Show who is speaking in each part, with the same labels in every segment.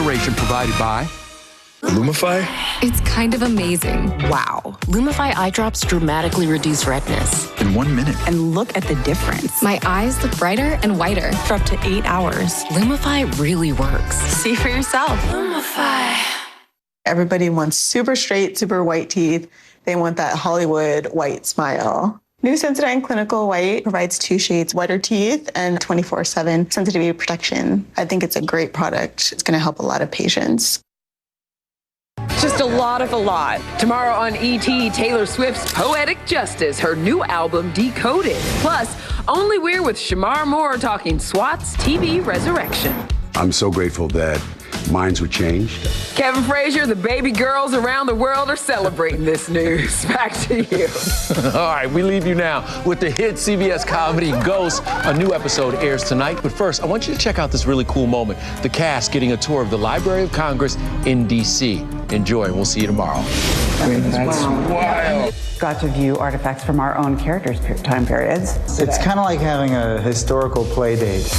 Speaker 1: restoration provided by
Speaker 2: Lumify?
Speaker 3: It's kind of amazing.
Speaker 4: Wow. Lumify eye drops dramatically reduce redness.
Speaker 2: In 1 minute.
Speaker 5: And look at the difference.
Speaker 3: My eyes look brighter and whiter.
Speaker 5: For up to 8 hours.
Speaker 4: Lumify really works.
Speaker 5: See for yourself.
Speaker 3: Lumify.
Speaker 6: Everybody wants super straight, super white teeth. They want that Hollywood white smile. New Sensodyne Clinical White provides 2 shades whiter teeth and 24/7 sensitivity protection. I think it's a great product. It's going to help a lot of patients.
Speaker 7: Just a lot of a lot. Tomorrow on ET, Taylor Swift's Poetic Justice, her new album Decoded. Plus, Only We're with Shamar Moore talking SWAT's TV resurrection.
Speaker 8: I'm so grateful that minds were changed.
Speaker 7: Kevin Frazier, the baby girls around the world are celebrating this news. Back to you.
Speaker 1: All right, we leave you now with the hit CBS comedy Ghost. A new episode airs tonight. But first, I want you to check out this really cool moment. The cast getting a tour of the Library of Congress in D.C. Enjoy, and we'll see you tomorrow.
Speaker 9: That's wild. Got to view artifacts from our own characters' time periods.
Speaker 10: It's kind of like having a historical play date.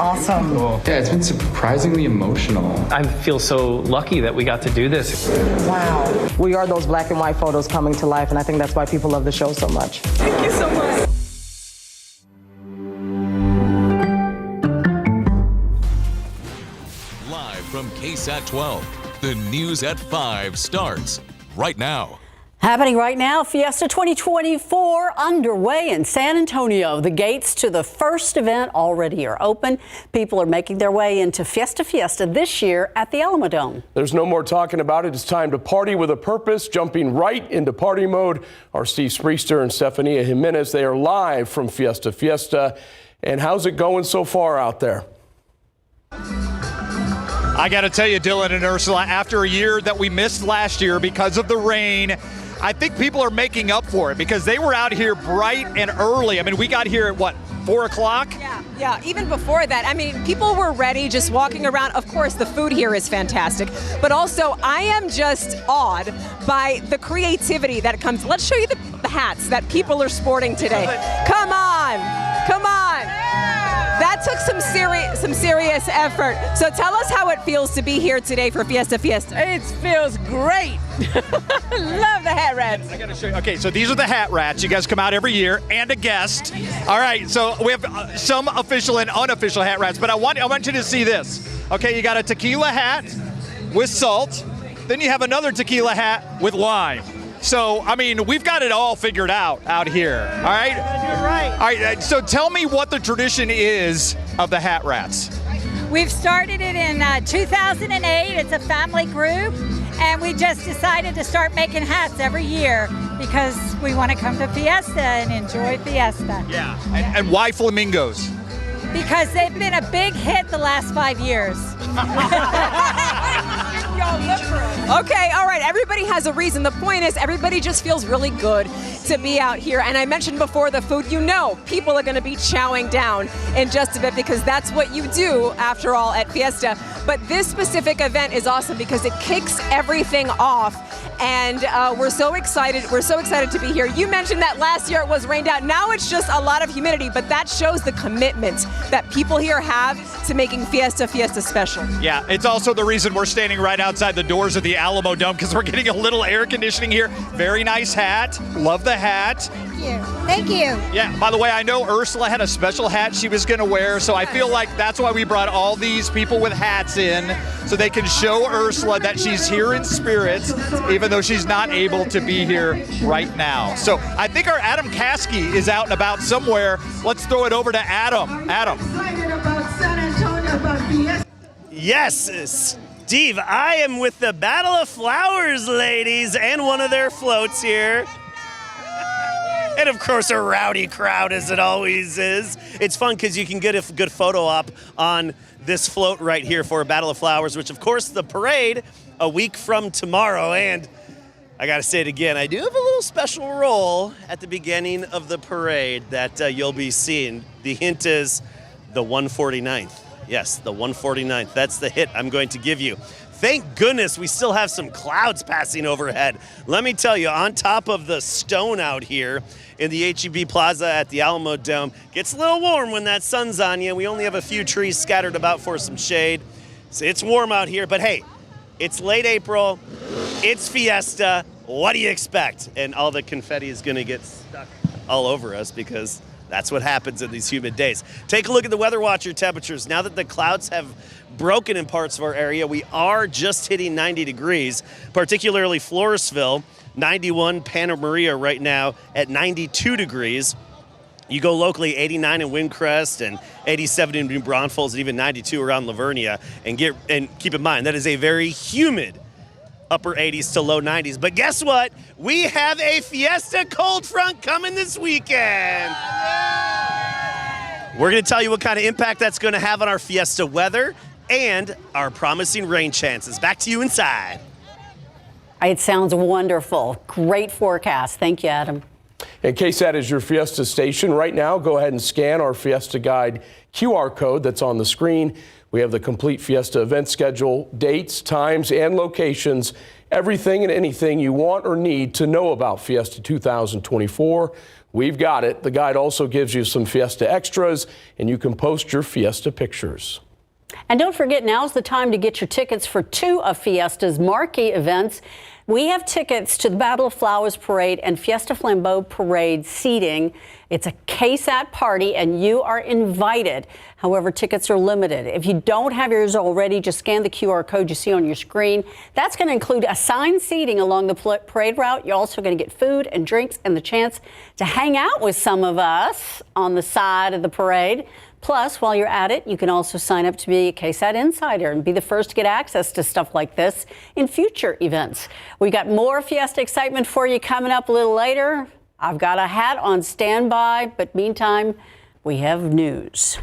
Speaker 9: Awesome.
Speaker 11: Cool. Yeah, it's been surprisingly emotional.
Speaker 12: I feel so lucky that we got to do this.
Speaker 13: Wow. We are those black and white photos coming to life, and I think that's why people love the show so much.
Speaker 9: Thank you so much.
Speaker 14: Live from KSAT 12, the News at 5 starts right now.
Speaker 15: Happening right now, Fiesta 2024 underway in San Antonio. The gates to the first event already are open. People are making their way into Fiesta this year at the Alamo Dome.
Speaker 16: There's no more talking about it. It's time to party with a purpose, jumping right into party mode. Our Steve Spriester and Stefania Jimenez, they are live from Fiesta. And how's it going so far out there?
Speaker 17: I got to tell you, Dylan and Ursula, after a year that we missed last year because of the rain, I think people are making up for it because they were out here bright and early. I mean, we got here at what, 4 o'clock?
Speaker 18: Yeah, even before that. I mean, people were ready, just walking around. Of course, the food here is fantastic, but also I am just awed by the creativity that comes. Let's show you the hats that people are sporting today. Come on. That took some serious effort. So tell us how it feels to be here today for Fiesta.
Speaker 19: It feels great. Love the hat rats.
Speaker 17: I gotta show you. Okay, so these are the hat rats. You guys come out every year, and a guest. All right, so we have some official and unofficial hat rats, but I want you to see this. Okay, you got a tequila hat with salt. Then you have another tequila hat with lime. So, I mean, we've got it all figured out here, all right?
Speaker 19: You're right.
Speaker 17: All right, so tell me what the tradition is of the Hat Rats.
Speaker 19: We've started it in 2008. It's a family group, and we just decided to start making hats every year because we want to come to Fiesta and enjoy Fiesta.
Speaker 17: Yeah, and why flamingos?
Speaker 19: Because they've been a big hit the last 5 years.
Speaker 18: Okay, all right, everybody has a reason. The point is everybody just feels really good to be out here. And I mentioned before the food, you know, people are going to be chowing down in just a bit because that's what you do, after all, at Fiesta. But this specific event is awesome because it kicks everything off. And we're so excited. We're so excited to be here. You mentioned that last year it was rained out. Now it's just a lot of humidity, but that shows the commitment that people here have to making Fiesta special.
Speaker 17: Yeah, it's also the reason we're standing right outside the doors of the Alamo Dome because we're getting a little air conditioning here. Very nice hat. Love the hat.
Speaker 19: Thank you.
Speaker 17: Yeah, by the way, I know Ursula had a special hat she was going to wear, so I feel like that's why we brought all these people with hats in, so they can show Ursula that she's here in spirit, even though she's not able to be here right now. So I think our Adam Caskey is out and about somewhere. Let's throw it over to Adam. Adam.
Speaker 20: Yes, Steve, I am with the Battle of Flowers ladies and one of their floats here. And of course, a rowdy crowd, as it always is. It's fun because you can get a good photo op on this float right here for Battle of Flowers, which, of course, the parade a week from tomorrow. And I got to say it again, I do have a little special role at the beginning of the parade that you'll be seeing. The hint is the 149th. Yes, the 149th. That's the hit I'm going to give you. Thank goodness we still have some clouds passing overhead. Let me tell you, on top of the stone out here in the H-E-B Plaza at the Alamo Dome, gets a little warm when that sun's on you. We only have a few trees scattered about for some shade. So it's warm out here, but hey, it's late April. It's Fiesta. What do you expect? And all the confetti is going to get stuck all over us because that's what happens in these humid days. Take a look at the Weather Watcher temperatures. Now that the clouds have broken in parts of our area, we are just hitting 90 degrees, particularly Floresville, 91, Panama Maria right now at 92 degrees. You go locally, 89 in Windcrest and 87 in New Braunfels and even 92 around Lavernia. And keep in mind, that is a very humid upper 80s to low 90s. But guess what? We have a Fiesta cold front coming this weekend. We're going to tell you what kind of impact that's going to have on our Fiesta weather and our promising rain chances. Back to you inside.
Speaker 15: It sounds wonderful. Great forecast. Thank you, Adam.
Speaker 16: And KSAT is your Fiesta station. Right now, go ahead and scan our Fiesta Guide QR code that's on the screen. We have the complete Fiesta event schedule, dates, times, and locations, everything and anything you want or need to know about Fiesta 2024. We've got it. The guide also gives you some Fiesta extras, and you can post your Fiesta pictures.
Speaker 15: And don't forget, now's the time to get your tickets for 2 of Fiesta's marquee events. We have tickets to the Battle of Flowers Parade and Fiesta Flambeau Parade seating. It's a KSAT party, and you are invited. However, tickets are limited. If you don't have yours already, just scan the QR code you see on your screen. That's going to include assigned seating along the parade route. You're also going to get food and drinks and the chance to hang out with some of us on the side of the parade. Plus, while you're at it, you can also sign up to be a KSAT Insider and be the first to get access to stuff like this in future events. We got more Fiesta excitement for you coming up a little later. I've got a hat on standby, but meantime, we have news.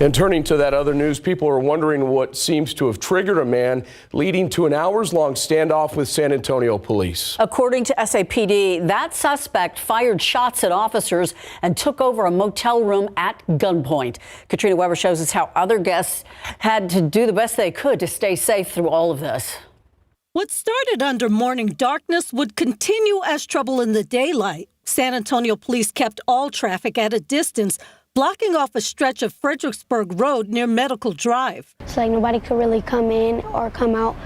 Speaker 16: And turning to that other news, people are wondering what seems to have triggered a man leading to an hours-long standoff with San Antonio police.
Speaker 15: According to SAPD, that suspect fired shots at officers and took over a motel room at gunpoint. Katrina Weber shows us how other guests had to do the best they could to stay safe through all of this.
Speaker 2: What started under morning darkness would continue as trouble in the daylight. San Antonio police kept all traffic at a distance, blocking off a stretch of Fredericksburg Road near Medical Drive. It's like nobody could really come in or come out.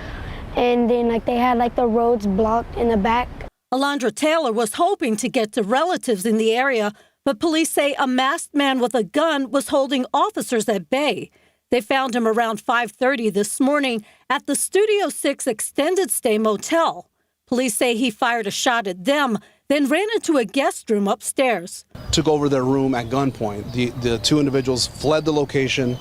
Speaker 2: And then they had the roads blocked in the back. Alondra Taylor was hoping to get to relatives in the area, but police say a masked man with a gun was holding officers at bay. They found him around 5:30 this morning at the Studio 6 extended stay motel. Police say he fired a shot at them, then ran into a guest room upstairs.
Speaker 21: Took over their room at gunpoint. The 2 individuals fled the location.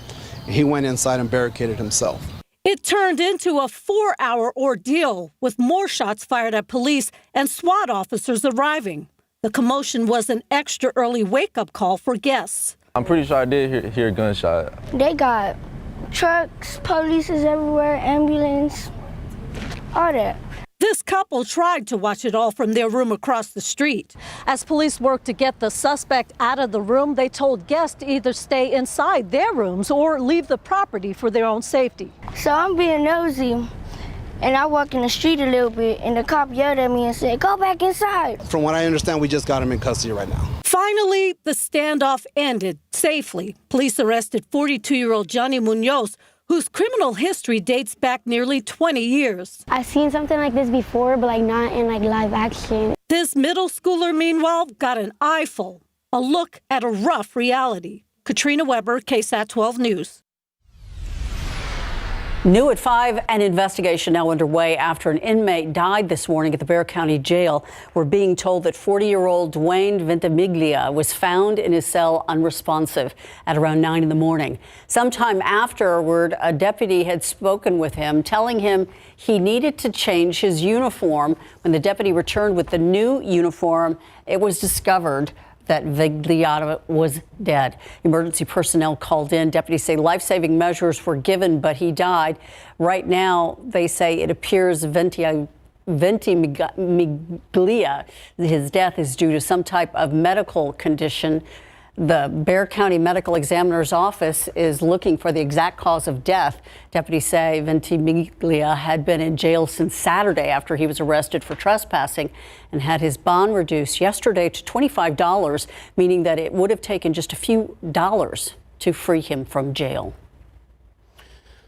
Speaker 21: He went inside and barricaded himself.
Speaker 2: It turned into a 4-hour ordeal with more shots fired at police and SWAT officers arriving. The commotion was an extra early wake-up call for guests.
Speaker 22: I'm pretty sure I did hear a gunshot.
Speaker 2: They got trucks, police is everywhere, ambulance, all that. This couple tried to watch it all from their room across the street. As police worked to get the suspect out of the room, they told guests to either stay inside their rooms or leave the property for their own safety.
Speaker 23: So I'm being nosy, and I walk in the street a little bit, and the cop yelled at me and said, "Go back inside."
Speaker 21: From what I understand, we just got him in custody right now.
Speaker 2: Finally, the standoff ended safely. Police arrested 42-year-old Johnny Munoz, whose criminal history dates back nearly 20 years. I've seen something like this before, but not in live action. This middle schooler, meanwhile, got an eyeful, a look at a rough reality. Katrina Weber, KSAT 12 News.
Speaker 15: New at 5, an investigation now underway after an inmate died this morning at the Bexar County Jail. We're being told that 40-year-old Dwayne Ventimiglia was found in his cell unresponsive at around 9 in the morning. Sometime afterward, a deputy had spoken with him, telling him he needed to change his uniform. When the deputy returned with the new uniform, it was discovered that Vigliata was dead. Emergency personnel called in. Deputies say life-saving measures were given, but he died. Right now, they say it appears Ventimiglia, his death is due to some type of medical condition. The Bexar County Medical Examiner's Office is looking for the exact cause of death. Deputies say Ventimiglia had been in jail since Saturday after he was arrested for trespassing and had his bond reduced yesterday to $25, meaning that it would have taken just a few dollars to free him from jail.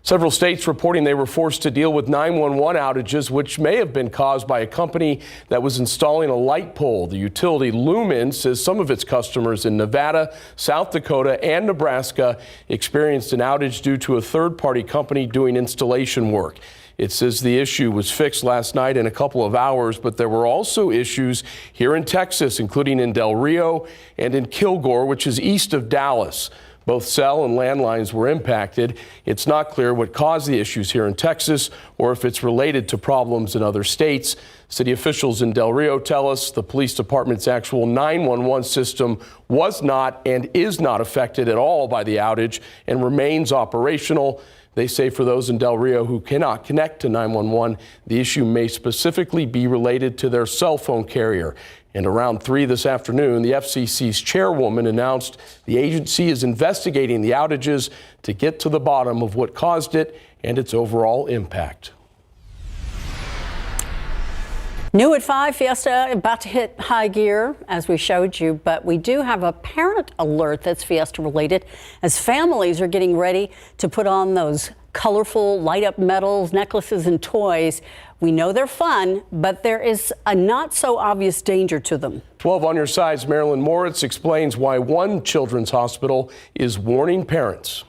Speaker 16: Several states reporting they were forced to deal with 911 outages, which may have been caused by a company that was installing a light pole. The utility Lumen says some of its customers in Nevada, South Dakota, and Nebraska experienced an outage due to a third-party company doing installation work. It says the issue was fixed last night in a couple of hours, but there were also issues here in Texas, including in Del Rio and in Kilgore, which is east of Dallas. Both cell and landlines were impacted. It's not clear what caused the issues here in Texas or if it's related to problems in other states. City officials in Del Rio tell us the police department's actual 911 system was not and is not affected at all by the outage and remains operational. They say for those in Del Rio who cannot connect to 911, the issue may specifically be related to their cell phone carrier. And around 3 this afternoon, the FCC's chairwoman announced the agency is investigating the outages to get to the bottom of what caused it and its overall impact.
Speaker 15: New at 5, Fiesta about to hit high gear, as we showed you, but we do have a parent alert that's Fiesta related, as families are getting ready to put on those colorful light-up medals, necklaces, and toys. We know they're fun, but there is a not-so-obvious danger to them.
Speaker 16: 12 on your side's Marilyn Moritz explains why one children's hospital is warning parents.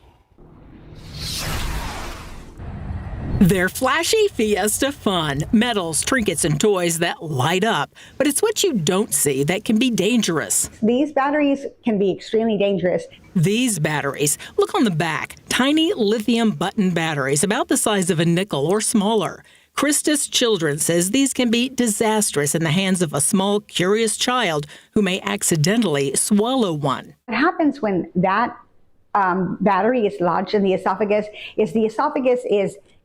Speaker 3: They're flashy Fiesta fun. Medals, trinkets, and toys that light up. But it's what you don't see that can be dangerous.
Speaker 4: These batteries can be extremely dangerous.
Speaker 3: These batteries, look on the back, tiny lithium button batteries about the size of a nickel or smaller. Christus Children says these can be disastrous in the hands of a small, curious child who may accidentally swallow one.
Speaker 4: What happens when that battery is lodged in the esophagus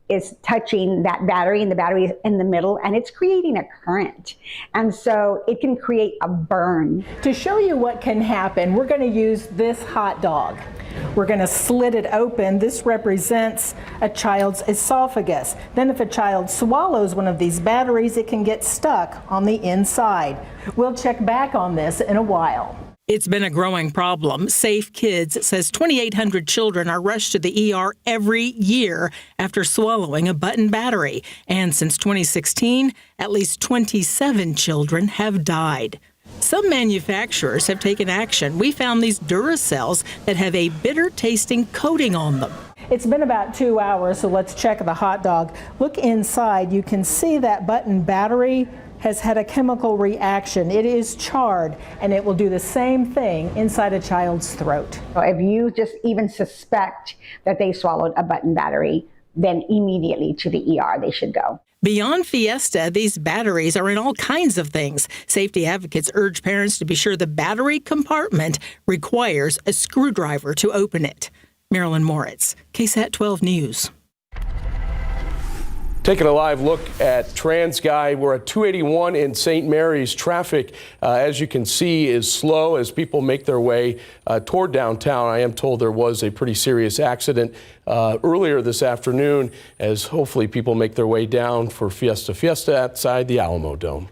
Speaker 4: is touching that battery, and the battery is in the middle, and it's creating a current. And so it can create a burn.
Speaker 5: To show you what can happen, we're going to use this hot dog. We're going to slit it open. This represents a child's esophagus. Then if a child swallows one of these batteries, it can get stuck on the inside. We'll check back on this in a while.
Speaker 3: It's been a growing problem. Safe Kids says 2,800 children are rushed to the ER every year after swallowing a button battery. And since 2016, at least 27 children have died. Some manufacturers have taken action. We found these Duracells that have a bitter-tasting coating on them.
Speaker 5: It's been about 2 hours, so let's check the hot dog. Look inside. You can see that button battery has had a chemical reaction. It is charred, and it will do the same thing inside a child's throat.
Speaker 4: If you just even suspect that they swallowed a button battery, then immediately to the ER they should go.
Speaker 3: Beyond Fiesta, these batteries are in all kinds of things. Safety advocates urge parents to be sure the battery compartment requires a screwdriver to open it. Marilyn Moritz, KSAT 12 News.
Speaker 16: Taking a live look at TransGuide. We're at 281 in St. Mary's. Traffic, as you can see, is slow as people make their way toward downtown. I am told there was a pretty serious accident earlier this afternoon as hopefully people make their way down for Fiesta outside the Alamo Dome.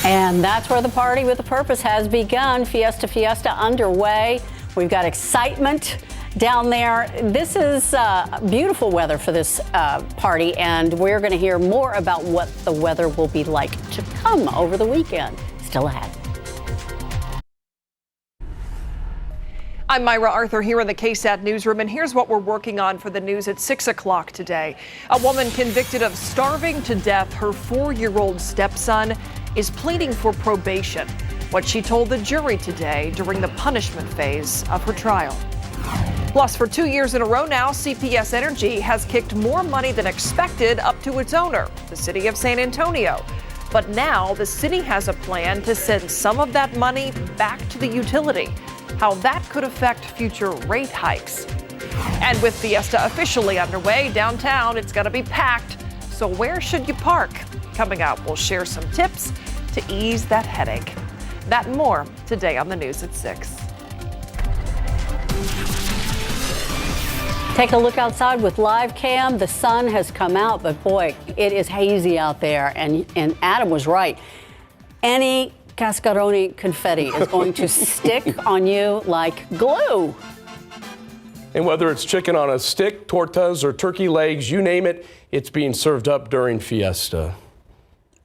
Speaker 15: And that's where the party with a purpose has begun. Fiesta underway. We've got excitement down there. This is beautiful weather for this party, and we're going to hear more about what the weather will be like to come over the weekend. Still ahead.
Speaker 24: I'm Myra Arthur here in the KSAT newsroom, and here's what we're working on for the news at 6 o'clock today. A woman convicted of starving to death her 4-year-old stepson is pleading for probation. What she told the jury today during the punishment phase of her trial. Plus, for 2 years in a row now, CPS Energy has kicked more money than expected up to its owner, the city of San Antonio. But now the city has a plan to send some of that money back to the utility. How that could affect future rate hikes. And with Fiesta officially underway downtown, it's going to be packed. So where should you park? Coming up, we'll share some tips to ease that headache. That and more today on the news at 6.
Speaker 15: Take a look outside with live cam. The sun has come out, but boy, it is hazy out there. And Adam was right. Any cascaroni confetti is going to stick on you like glue.
Speaker 16: And whether it's chicken on a stick, tortas, or turkey legs, you name it, it's being served up during Fiesta.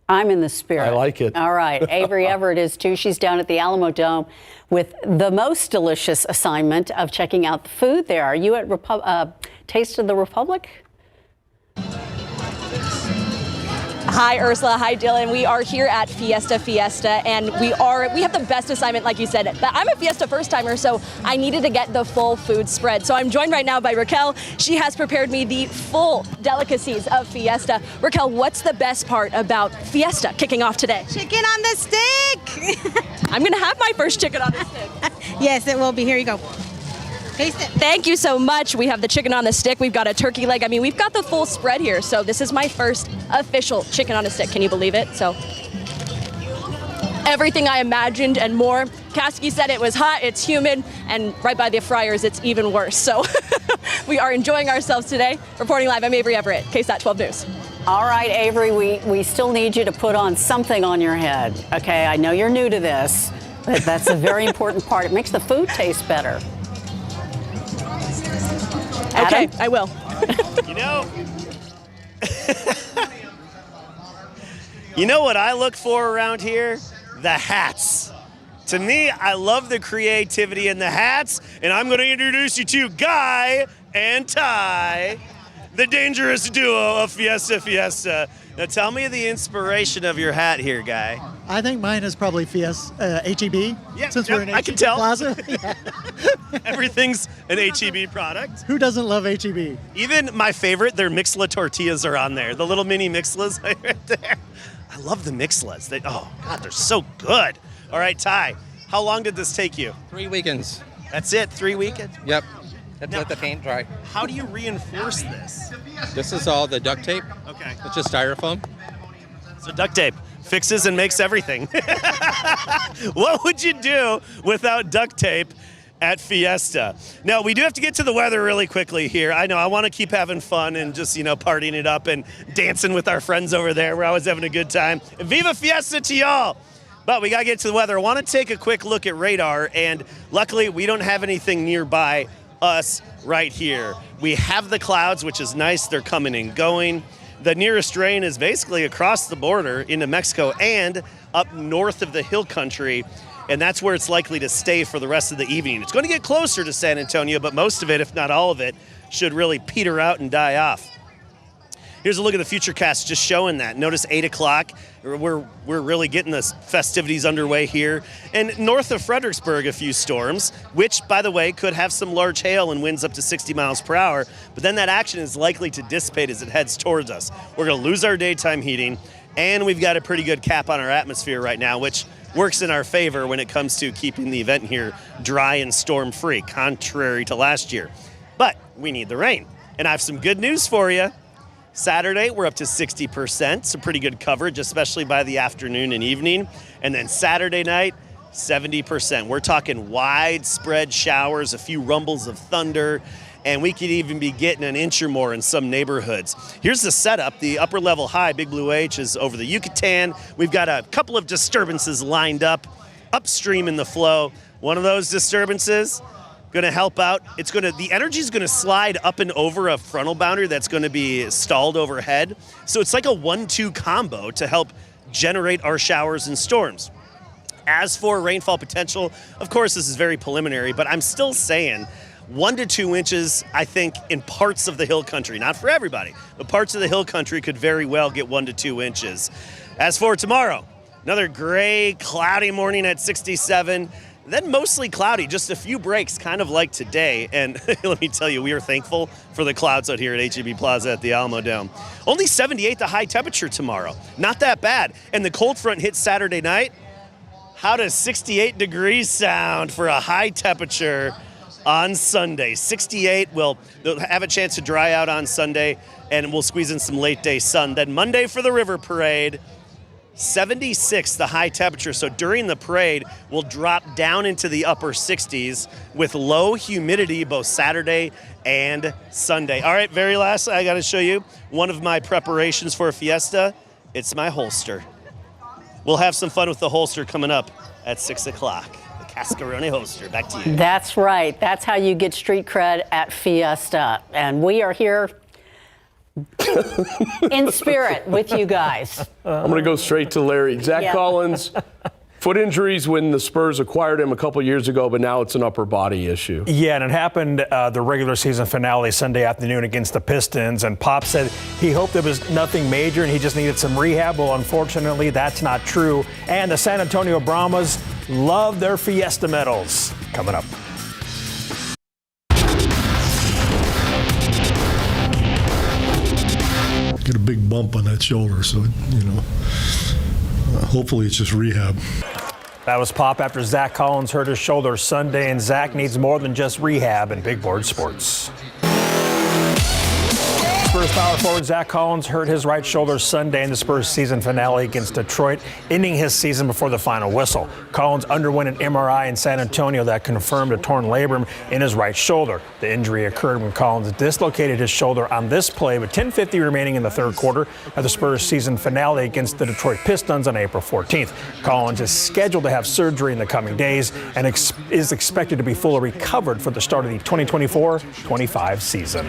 Speaker 15: I'm in the spirit.
Speaker 16: I like it.
Speaker 15: All right. Avery Everett is too. She's down at the Alamo Dome with the most delicious assignment of checking out the food there. Are you at Taste of the Republic?
Speaker 1: Hi, Ursula. Hi, Dylan. We are here at Fiesta, and we have the best assignment, like you said. But I'm a Fiesta first-timer, so I needed to get the full food spread. So I'm joined right now by Raquel. She has prepared me the full delicacies of Fiesta. Raquel, what's the best part about Fiesta kicking off today?
Speaker 6: Chicken on the stick.
Speaker 1: I'm going to have my first chicken on the stick.
Speaker 6: Yes, it will be. Here you go. Taste it.
Speaker 1: Thank you so much. We have the chicken on the stick. We've got a turkey leg. I mean, we've got the full spread here. So this is my first official chicken on a stick. Can you believe it? So everything I imagined and more. Kasky said it was hot, it's humid, and right by the fryers, it's even worse. So we are enjoying ourselves today. Reporting live, I'm Avery Everett, KSAT 12 News.
Speaker 15: All right, Avery, we still need you to put on something on your head. Okay, I know you're new to this, but that's a very important part. It makes the food taste better.
Speaker 1: Okay, I will.
Speaker 20: You know what I look for around here? The hats. To me, I love the creativity in the hats, and I'm going to introduce you to Guy and Ty, the dangerous duo of Fiesta. Now tell me the inspiration of your hat here, Guy.
Speaker 7: I think mine is probably Fiesta, HEB.
Speaker 20: Yeah,
Speaker 7: since we're in
Speaker 20: I can tell.
Speaker 7: Plaza. Yeah.
Speaker 20: Everything's an HEB product.
Speaker 7: Who doesn't love HEB?
Speaker 20: Even my favorite, their Mixla tortillas are on there. The little mini Mixlas right there. I love the Mixlas. Oh, God, they're so good. All right, Ty, how long did this take you?
Speaker 8: 3 weekends.
Speaker 20: That's it, 3 weekends?
Speaker 8: Yep. Had to let the paint dry.
Speaker 20: How do you reinforce this?
Speaker 8: This is all the duct tape.
Speaker 20: Okay.
Speaker 8: It's just styrofoam.
Speaker 20: So duct tape fixes and makes everything. What would you do without duct tape at Fiesta? Now, we do have to get to the weather really quickly here. I know I want to keep having fun and just, partying it up and dancing with our friends over there. We're always having a good time. Viva Fiesta to y'all! But we got to get to the weather. I want to take a quick look at radar, and luckily we don't have anything nearby us right here. We have the clouds, which is nice. They're coming and going. The nearest rain is basically across the border into Mexico and up north of the hill country, and that's where it's likely to stay for the rest of the evening. It's going to get closer to San Antonio, but most of it, if not all of it, should really peter out and die off. Here's a look at the Futurecast just showing that. Notice 8 o'clock, we're really getting the festivities underway here. And north of Fredericksburg, a few storms, which, by the way, could have some large hail and winds up to 60 miles per hour. But then that action is likely to dissipate as it heads towards us. We're going to lose our daytime heating, and we've got a pretty good cap on our atmosphere right now, which works in our favor when it comes to keeping the event here dry and storm-free, contrary to last year. But we need the rain. And I have some good news for you. Saturday, we're up to 60%, so pretty good coverage, especially by the afternoon and evening. And then Saturday night, 70%. We're talking widespread showers, a few rumbles of thunder, and we could even be getting an inch or more in some neighborhoods. Here's the setup. The upper level high, Big Blue H, is over the Yucatan. We've got a couple of disturbances lined up upstream in the flow. One of those disturbances going to help out. The energy is going to slide up and over a frontal boundary that's going to be stalled overhead. So it's like a 1-2 combo to help generate our showers and storms. As for rainfall potential, of course, this is very preliminary, but I'm still saying 1 to 2 inches, I think, in parts of the hill country. Not for everybody, but parts of the hill country could very well get 1 to 2 inches. As for tomorrow, another gray, cloudy morning at 67. Then mostly cloudy, just a few breaks, kind of like today. And let me tell you, we are thankful for the clouds out here at HEB Plaza at the Alamo Dome. Only 78 the high temperature tomorrow. Not that bad. And the cold front hits Saturday night. How does 68 degrees sound for a high temperature on Sunday? 68, they'll have a chance to dry out on Sunday, and we'll squeeze in some late day sun. Then Monday for the River Parade. 76 the high temperature, so during the parade we'll drop down into the upper 60s with low humidity both Saturday and Sunday. All right, very last, I got to show you one of my preparations for a Fiesta. It's my holster. We'll have some fun with the holster coming up at 6 o'clock. The Cascarone Holster. Back to you.
Speaker 15: That's right. That's how you get street cred at Fiesta. And we are here in spirit with you guys.
Speaker 16: I'm going to go straight to Larry. Zach Collins, foot injuries when the Spurs acquired him a couple years ago, but now it's an upper body issue.
Speaker 10: Yeah, and it happened the regular season finale Sunday afternoon against the Pistons, and Pop said he hoped it was nothing major and he just needed some rehab. Well, unfortunately, that's not true. And the San Antonio Brahmas love their Fiesta medals. Coming up.
Speaker 11: Get a big bump on that shoulder, so, hopefully it's just rehab.
Speaker 10: That was Pop after Zach Collins hurt his shoulder Sunday, and Zach needs more than just rehab in big board sports. Spurs power forward Zach Collins hurt his right shoulder Sunday in the Spurs season finale against Detroit, ending his season before the final whistle. Collins underwent an MRI in San Antonio that confirmed a torn labrum in his right shoulder. The injury occurred when Collins dislocated his shoulder on this play with 10:50 remaining in the third quarter of the Spurs season finale against the Detroit Pistons on April 14th. Collins is scheduled to have surgery in the coming days and is expected to be fully recovered for the start of the 2024-25 season.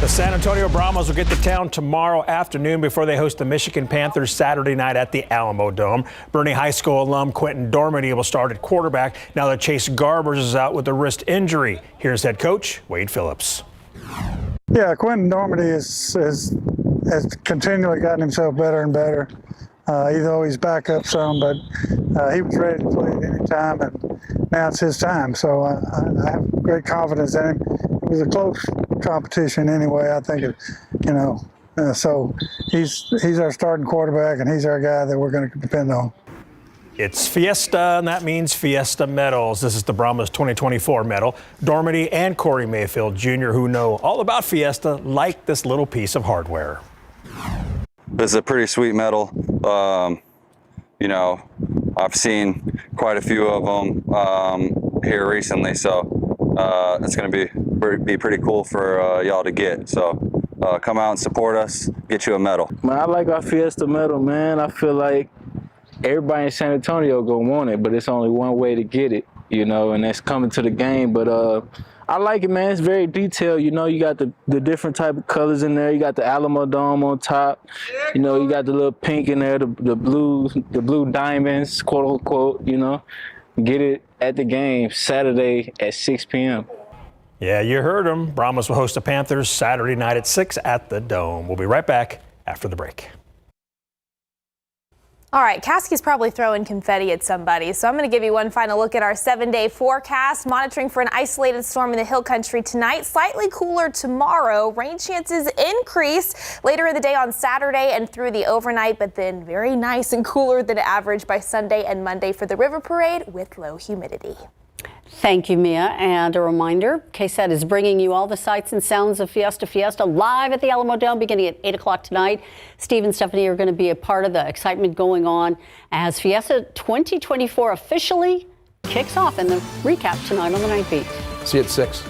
Speaker 10: The San Antonio Brahmas will get to town tomorrow afternoon before they host the Michigan Panthers Saturday night at the Alamo Dome. Bernie High School alum Quentin Dormady will start at quarterback now that Chase Garbers is out with a wrist injury. Here's head coach Wade Phillips.
Speaker 12: Yeah, Quentin Dormady has continually gotten himself better and better. Even though he's back up some, but he was ready to play at any time, and now it's his time. So I have great confidence in him. It was a close competition anyway. I think, so he's our starting quarterback, and he's our guy that we're going to depend on.
Speaker 10: It's Fiesta, and that means Fiesta medals. This is the Brahmas 2024 medal. Dormady and Corey Mayfield Jr., who know all about Fiesta, like this little piece of hardware.
Speaker 13: This is a pretty sweet medal. I've seen quite a few of them here recently, so it's going to be pretty cool for y'all to get. So come out and support us, get you a medal.
Speaker 25: Man, I like our Fiesta medal, man. I feel like everybody in San Antonio gonna want it, but it's only one way to get it, and that's coming to the game. But I like it, man. It's very detailed. You got the different type of colors in there. You got the Alamo Dome on top. You got the little pink in there, the blue diamonds, quote unquote. Get it at the game Saturday at 6 p.m.
Speaker 10: Yeah, you heard him. Brahmas will host the Panthers Saturday night at 6 at the Dome. We'll be right back after the break.
Speaker 26: All right, Caskey's probably throwing confetti at somebody, so I'm going to give you one final look at our 7-day forecast. Monitoring for an isolated storm in the hill country tonight, slightly cooler tomorrow. Rain chances increase later in the day on Saturday and through the overnight, but then very nice and cooler than average by Sunday and Monday for the River Parade with low humidity.
Speaker 15: Thank you, Mia. And a reminder, KSAT is bringing you all the sights and sounds of Fiesta live at the Alamo Dome beginning at 8 o'clock tonight. Steve and Stephanie are going to be a part of the excitement going on as Fiesta 2024 officially kicks off, and the recap tonight on the Night Beat.
Speaker 16: See you at 6.